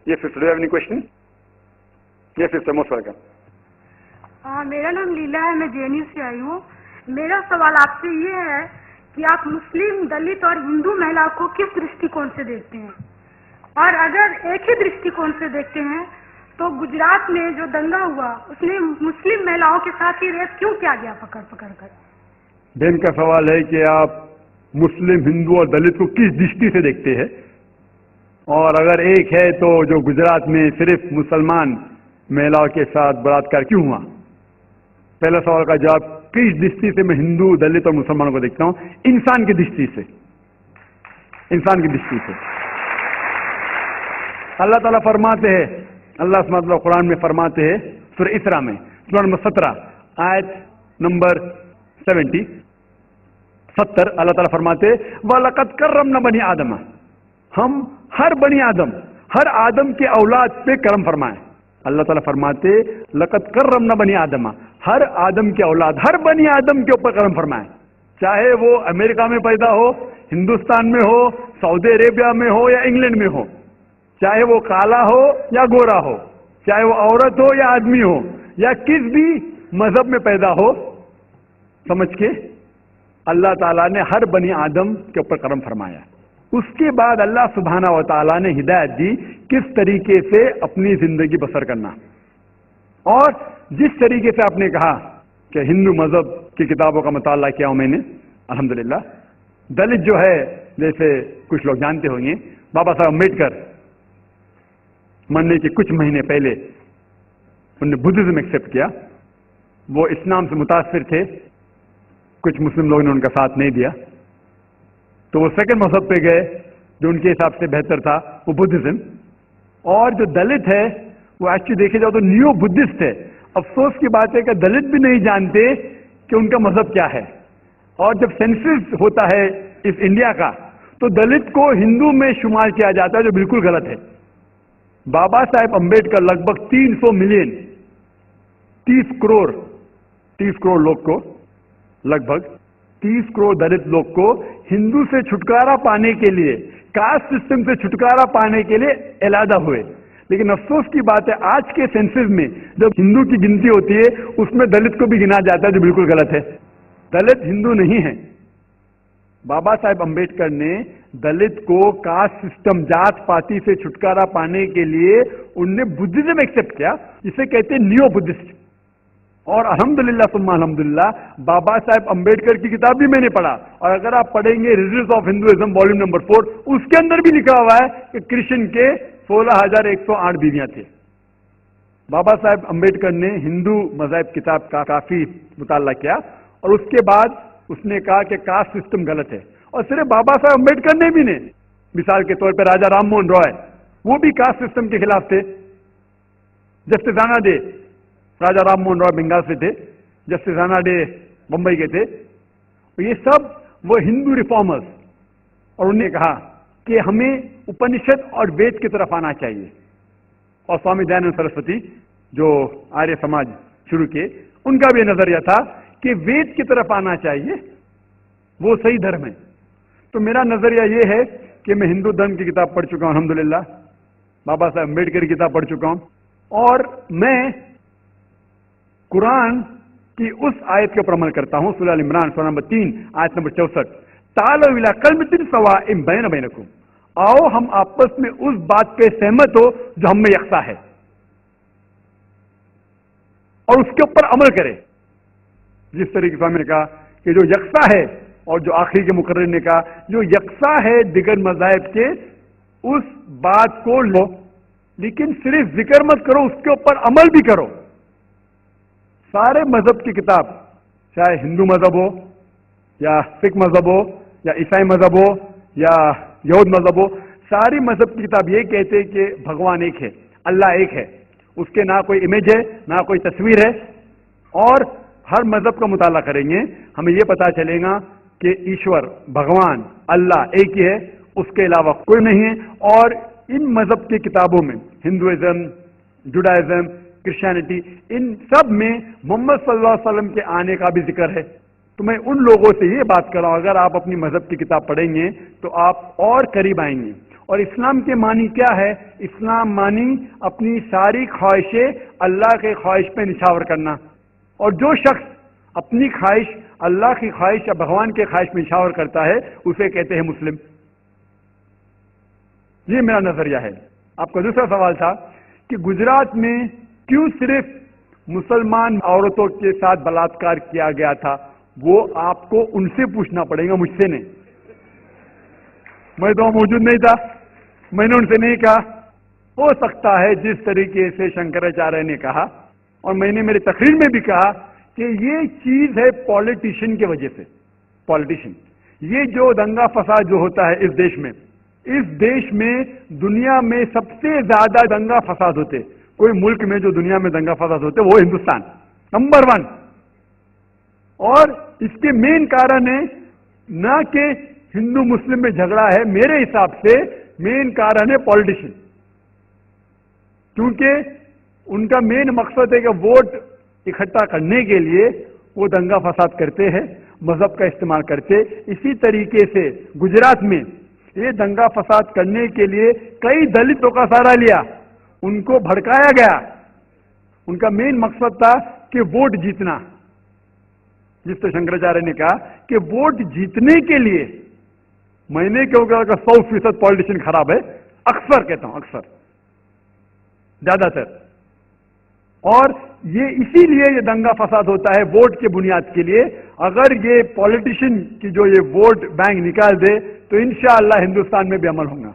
Yes, sister, do you have any question? Yes, sister, most welcome. मेरा नाम लीला है, मैं जेएनयू से आई हूँ। मेरा सवाल आपसे ये है कि आप मुस्लिम, दलित और हिंदू महिलाओं को किस दृष्टिकोण से देखते हैं, और अगर एक ही दृष्टिकोण से देखते हैं तो गुजरात में जो दंगा हुआ उसने मुस्लिम महिलाओं के साथ ही रेप क्यों किया गया पकड़ पकड़ कर? बहन का सवाल है कि आप मुस्लिम, हिंदू और दलित को किस दृष्टि से देखते हैं, और अगर एक है तो जो गुजरात में सिर्फ मुसलमान महिलाओं के साथ बलात्कार क्यों हुआ। पहला सवाल का जवाब, किस दृष्टि से मैं हिंदू, दलित और मुसलमानों को देखता हूं? इंसान की दृष्टि से, इंसान की दृष्टि से। अल्लाह ताला फरमाते हैं, अल्लाह सुब्हानहू व तआला कुरान में फरमाते हैं, सूरह इसरा में सूरह नंबर 17 आयत नंबर 70, अल्लाह ताला फरमाते हैं, वलक़द कर्रमना बनी आदम, हम हर बनी आदम, हर आदम के औलाद पे करम फरमाए। अल्लाह ताला फरमाते, लक़द कर्रमना बनी आदम, हर आदम के औलाद, हर बनी आदम के ऊपर करम फरमाए, चाहे वो अमेरिका में पैदा हो, हिंदुस्तान में हो, सऊदी अरेबिया में हो या इंग्लैंड में हो, चाहे वो काला हो या गोरा हो, चाहे वो औरत हो या आदमी हो, या किस भी मजहब में पैदा हो, समझ के अल्लाह ताला ने हर बनी आदम के ऊपर करम फरमाया। उसके बाद अल्लाह सुब्हानहू व तआला ने हिदायत दी किस तरीके से अपनी जिंदगी बसर करना। और जिस तरीके से आपने कहा कि हिंदू मजहब की किताबों का मुताला किया हूं मैंने, अल्हम्दुलिल्लाह। दलित जो है, जैसे कुछ लोग जानते होंगे, बाबा साहब अम्बेडकर मरने के कुछ महीने पहले उन्होंने बुद्धिज्म एक्सेप्ट किया। वो इस्लाम से मुतासिर थे, कुछ मुस्लिम लोगों ने उनका साथ नहीं दिया, तो वो सेकंड मजहब पे गए जो उनके हिसाब से बेहतर था, वो बुद्धिज्म। और जो दलित है वो एक्चुअली देखे जाओ तो न्यू बुद्धिस्ट है। अफसोस की बात है कि दलित भी नहीं जानते कि उनका मजहब क्या है। और जब सेंसस होता है इस इंडिया का, तो दलित को हिंदू में शुमार किया जाता है, जो बिल्कुल गलत है। बाबा साहेब अम्बेडकर लगभग 300 मिलियन 30 करोड़ लोग को, लगभग 30 करोड़ दलित लोग को हिंदू से छुटकारा पाने के लिए, कास्ट सिस्टम से छुटकारा पाने के लिए अलहदा हुए। लेकिन अफसोस की बात है, आज के सेंसस में जब हिंदू की गिनती होती है उसमें दलित को भी गिना जाता है, जो बिल्कुल गलत है। दलित हिंदू नहीं है। बाबा साहेब अम्बेडकर ने दलित को कास्ट सिस्टम, जात पाति से छुटकारा पाने के लिए उनने बुद्धिज्म एक्सेप्ट किया, जिसे कहते हैं नियो बुद्धिस्ट। और अल्हम्दुलिल्लाह सुम्मा अल्हम्दुलिल्लाह, बाबा साहेब अम्बेडकर की किताब भी मैंने पढ़ा, और अगर आप पढ़ेंगे result of Hinduism volume number 4, उसके अंदर भी लिखा हुआ है कि कृष्ण के 16,108 बीवियां थे। बाबा साहेब अम्बेडकर ने हिंदू मजहब किताब का काफी मुताला किया, और उसके बाद उसने कहा कि कास्ट सिस्टम गलत है। और सिर्फ बाबा साहेब अम्बेडकर ने भी नहीं, मिसाल के तौर पर राजा राम मोहन रॉय, वो भी कास्ट सिस्टम के खिलाफ थे। जस्टिस राणा डे, राजा राम मोहन रॉय बंगाल से थे, जस्टिस राणा डे मुंबई के थे। तो ये सब वो हिंदू रिफॉर्मर्स, और उन्होंने कहा कि हमें उपनिषद और वेद की तरफ आना चाहिए। और स्वामी दयानंद सरस्वती जो आर्य समाज शुरू किए, उनका भी नजरिया था कि वेद की तरफ आना चाहिए, वो सही धर्म है। तो मेरा नजरिया ये है कि मैं हिंदू धर्म की किताब पढ़ चुका हूं अल्हम्दुलिल्लाह, बाबा साहब अम्बेडकर की किताब पढ़ चुका हूं, और मैं कुरान की उस आयत के ऊपर अमल करता हूं, सूरह अल इमरान सूरह नंबर 3 आयत नंबर 64, तालू इला कलमतिन सवाइम बैन बैनकुम, आओ हम आपस में उस बात पे सहमत हो जो हम में यकसा है, और उसके ऊपर अमल करें। जिस तरीके से हमने कहा कि जो यकसा है, और जो आखिरी के मुकर्रर ने कहा जो यकसा है दिगर मज़ाहिब के, उस बात को लो, लेकिन सिर्फ जिक्र मत करो, उसके ऊपर अमल भी करो। सारे मजहब की किताब, चाहे हिंदू मजहब हो या सिख मजहब हो या ईसाई मजहब हो या यहूद मजहब हो, सारी मजहब की किताब ये कहते हैं कि भगवान एक है, अल्लाह एक है, उसके ना कोई इमेज है ना कोई तस्वीर है। और हर मजहब का मुताला करेंगे, हमें यह पता चलेगा कि ईश्वर भगवान अल्लाह एक ही है, उसके अलावा कोई नहीं है। और इन मजहब की किताबों में हिंदुइज्म, जुडाइज्म, क्रिश्चियनिटी, इन सब में मोहम्मद सल्लल्लाहु अलैहि वसल्लम के आने का भी जिक्र है। तो मैं उन लोगों से ये बात कर रहा हूं, अगर आप अपनी मजहब की किताब पढ़ेंगे तो आप और करीब आएंगे। اور اسلام کے معنی کیا ہے؟ اسلام معنی اپنی ساری خواہشیں اللہ کے خواہش پہ نچھاور کرنا، اور جو شخص اپنی خواہش اللہ کی خواہش یا بھگوان کے خواہش میں نچھاور کرتا ہے اسے کہتے ہیں مسلم۔ یہ میرا نظریہ ہے۔ آپ کا دوسرا سوال تھا کہ گجرات میں کیوں صرف مسلمان عورتوں کے ساتھ بلاತ್ಕಾರ کیا گیا تھا؟ وہ آپ کو ان سے پوچھنا پڑے گا، مجھ سے نہیں۔ میں تو موجود نہیں تھا، میں نے ان سے نہیں کہا۔ ہو سکتا ہے جس طریقے سے شنکراچاریہ نے کہا، اور میں نے میری تقریر میں بھی کہا کہ یہ چیز ہے پالیٹیشین کی وجہ سے۔ پالیٹیشین، یہ جو دنگا فساد جو ہوتا ہے اس دیش میں دنیا میں سب سے زیادہ دنگا فساد ہوتے، کوئی ملک میں جو دنیا میں دنگا فساد ہوتے وہ ہندوستان نمبر 1۔ اور اس کے مین کارن ہے نہ کہ ہندو مسلم میں جھگڑا ہے، میرے حساب سے مین کارن ہے پالیٹیشین، کیونکہ ان کا مین مقصد ہے کہ ووٹ اکٹھا کرنے کے لیے وہ دنگا فساد کرتے ہیں، مذہب کا استعمال کرتے۔ اسی طریقے سے گجرات میں یہ دنگا فساد کرنے کے لیے کئی دلتوں کا سہارا لیا، ان کو بھڑکایا گیا۔ ان کا مین مقصد تھا کہ ووٹ جیتنا، جس طرح شنکراچاریہ نے کہا کہ ووٹ جیتنے کے لیے، میں نے کیوں کہا کہ 100% پالیٹیشین خراب ہے، اکثر کہتا ہوں، اکثر، زیادہ تر، اور یہ اسی لیے یہ دنگا فساد ہوتا ہے ووٹ کے بنیاد کے لیے۔ اگر یہ پالیٹیشین کی جو یہ ووٹ بینک نکال دے تو انشاءاللہ ہندوستان میں بھی عمل ہوگا۔